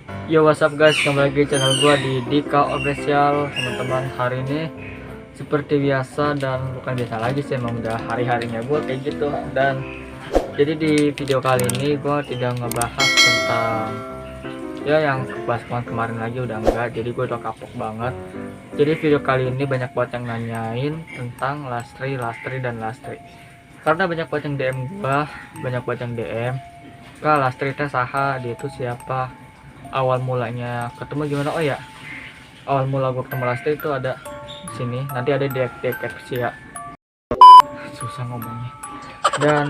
Yo, what's up guys, kembali lagi channel gua di Dika Official. Teman-teman, hari ini seperti biasa, dan bukan biasa lagi sih, emang udah hari-harinya gua kayak gitu. Dan jadi di video kali ini gua tidak ngebahas tentang ya yang bahas kemarin lagi, udah enggak. Jadi gua udah kapok banget. Jadi video kali ini banyak banget yang nanyain tentang Lastri dan Lastri, karena banyak banget yang DM gua, banyak banget yang DM, "Kak, Lastri teh saha, dia itu siapa, awal mulanya ketemu gimana?" Oh ya, awal mula gue ketemu Lastri itu ada di sini, nanti ada di deskripsi ya. Susah ngomongnya. Dan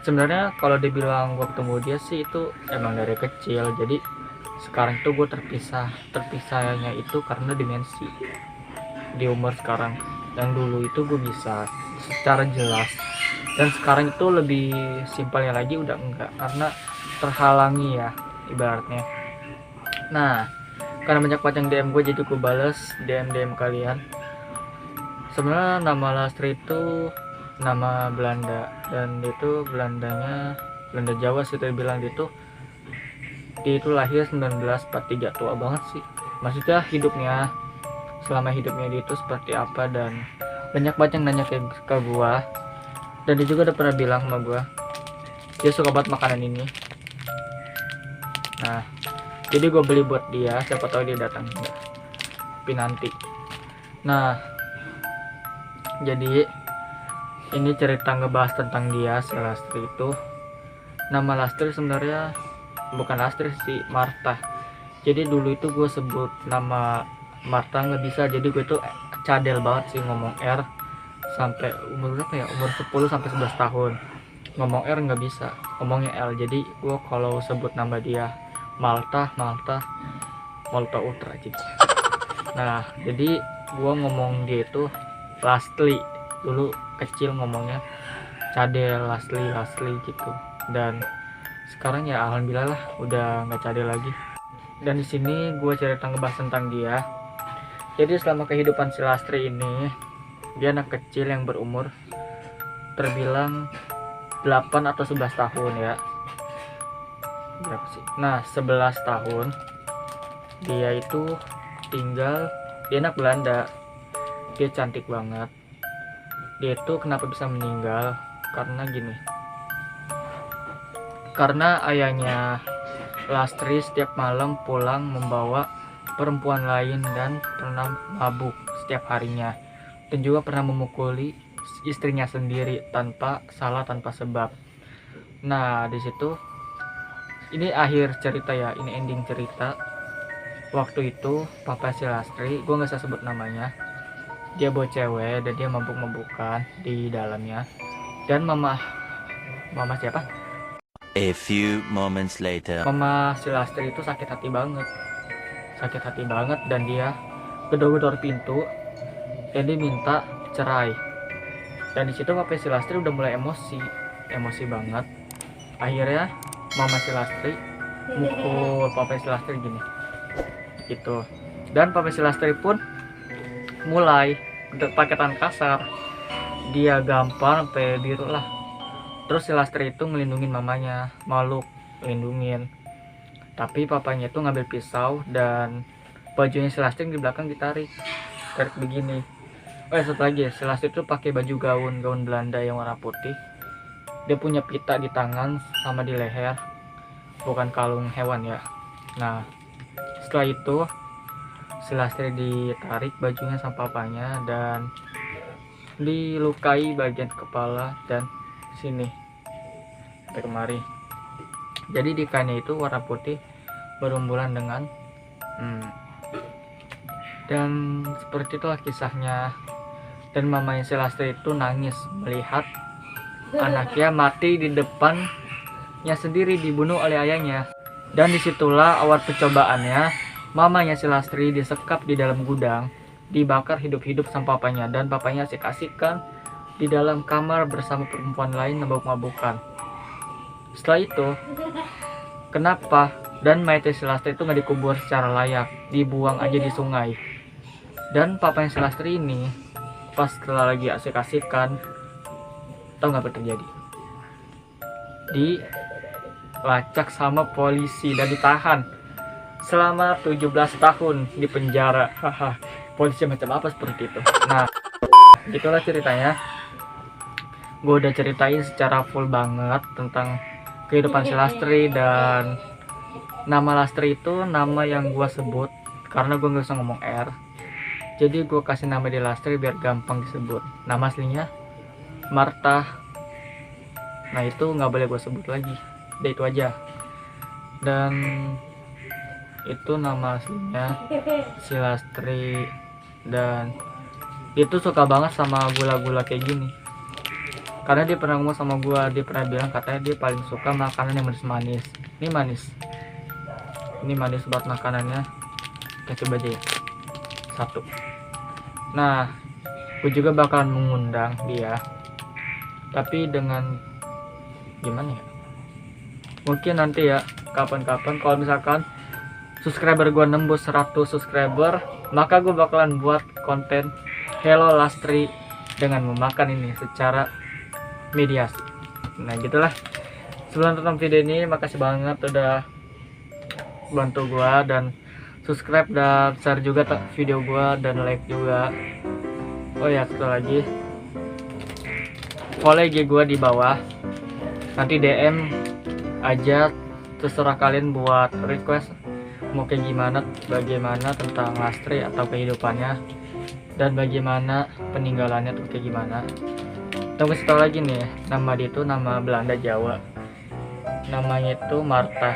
sebenarnya kalau dibilang gue ketemu dia sih itu emang dari kecil. Jadi sekarang itu gue terpisahnya itu karena dimensi di umur sekarang. Yang dulu itu gue bisa secara jelas, dan sekarang itu lebih simpelnya lagi udah enggak, karena terhalangi ya ibaratnya. Nah, karena banyak banget yang DM gue, jadi gue bales DM kalian. Sebenarnya nama Lastri itu nama Belanda, dan itu Belandanya Belanda Jawa sih tadi bilang. Dia itu lahir 1943, tua banget sih. Maksudnya hidupnya, selama hidupnya dia itu seperti apa, dan banyak banget yang nanya ke gua. Dan dia juga udah pernah bilang sama gua dia suka banget makanan ini. Nah, jadi gue beli buat dia, siapa tahu dia datang, tapi nanti. Nah, jadi ini cerita ngebahas tentang dia, si Lastri itu. Nama Lastri sebenarnya bukan Lastri sih, Marta. Jadi dulu itu gue sebut nama Marta nggak bisa, jadi gue itu cadel banget sih ngomong R sampai umur berapa ya, umur 10 sampai 11 tahun. Ngomong R nggak bisa, ngomongnya L. Jadi gue kalau sebut nama dia Malta Ultra gitu. Nah, jadi gue ngomong dia itu Lastri. Dulu kecil ngomongnya cadel, Lastri gitu. Dan sekarang ya alhamdulillah lah udah nggak cadel lagi. Dan di sini gue cerita ngebahas tentang dia. Jadi selama kehidupan si Lastri ini, dia anak kecil yang berumur terbilang 8 atau 11 tahun ya. Berapa sih? Nah, 11 tahun dia itu tinggal, dia anak Belanda. Dia cantik banget. Dia itu kenapa bisa meninggal? Karena gini, karena ayahnya Lastri setiap malam pulang membawa perempuan lain dan pernah mabuk setiap harinya, dan juga pernah memukuli istrinya sendiri tanpa salah, tanpa sebab. Nah, di situ ini akhir cerita ya, ini ending cerita. Waktu itu papa si Lastri, gue nggak usah sebut namanya, dia bawa cewek dan dia mabuk-mabukan di dalamnya. Dan mama siapa? A few moments later. Mama si Lastri itu sakit hati banget, dan dia gedor-gedor pintu dan dia minta cerai. Dan di situ papa si Lastri udah mulai emosi banget. Akhirnya mama si Lastri mukul papa si Lastri gini gitu. Dan papa si Lastri pun mulai pakai tangan kasar, dia gampar sampai biru lah. Terus si Lastri itu ngelindungin mamanya, malu ngelindungin, tapi papanya itu ngambil pisau dan bajunya si Lastri di belakang ditarik begini. Oh ya, satu lagi, si Lastri itu pakai baju gaun Belanda yang warna putih. Dia punya pita di tangan sama di leher, bukan kalung hewan ya. Nah, setelah itu si Lastri ditarik bajunya sama papanya dan dilukai bagian kepala dan sini sampai kemari. Jadi di kainnya itu warna putih berumbulan dengan dan seperti itulah kisahnya. Dan mamanya si Lastri itu nangis melihat anaknya mati di depannya sendiri, dibunuh oleh ayahnya. Dan disitulah awal percobaannya mamanya si Lastri disekap di dalam gudang, dibakar hidup-hidup sama papanya, dan papanya asik-asikan di dalam kamar bersama perempuan lain mabuk-mabukan. Setelah itu, kenapa dan mayat si Lastri itu nggak dikubur secara layak, dibuang aja di sungai. Dan papanya si Lastri ini pas setelah lagi asik-asikan, tau nggak apa terjadi? Dilacak sama polisi dan ditahan selama 17 tahun di penjara. Haha, polisi macam apa seperti itu. Nah, itulah ceritanya. Gue udah ceritain secara full banget tentang kehidupan si Lastri, dan nama Lastri itu nama yang gue sebut karena gue nggak bisa ngomong R. Jadi gue kasih nama dia Lastri biar gampang disebut. Nama aslinya Martha. Nah itu nggak boleh gue sebut lagi. Udah itu aja. Dan itu nama aslinya si Lastri, dan itu suka banget sama gula-gula kayak gini. Karena dia pernah ngomong sama gua, dia pernah bilang katanya dia paling suka makanan yang manis-manis. Ini manis. Ini manis buat makanannya. Kita coba aja ya. Satu. Nah, gue juga bakalan mengundang dia. Tapi dengan gimana ya? Mungkin nanti ya, kapan-kapan kalau misalkan subscriber gue nembus 100 subscriber, maka gue bakalan buat konten Hello Lastri dengan memakan ini secara mediasi. Nah gitulah. Sebelum tonton video ini, makasih banget udah bantu gue, dan subscribe dan share juga video gue, dan like juga. Oh ya, satu lagi, follow IG gue di bawah, nanti DM aja, terserah kalian buat request mau kayak gimana, bagaimana tentang Lastri atau kehidupannya, dan bagaimana peninggalannya tuh kayak gimana. Tunggu kasih tau lagi nih, nama dia itu nama Belanda Jawa, namanya itu Martha.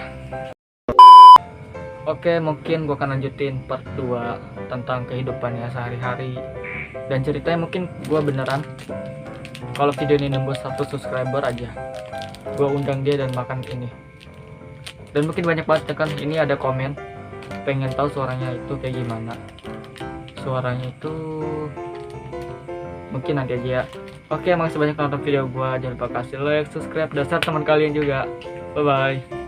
Oke, mungkin gua akan lanjutin part 2 tentang kehidupannya sehari-hari, dan ceritanya mungkin gua beneran kalau video ini nembus 1 subscriber aja, gua undang dia dan makan ini. Dan mungkin banyak banget kan, ini ada komen pengen tahu suaranya itu kayak gimana. Suaranya itu mungkin nanti aja ya. Oke, makasih banyak nonton video gua. Jangan lupa kasih like, subscribe, dan share teman kalian juga. Bye bye.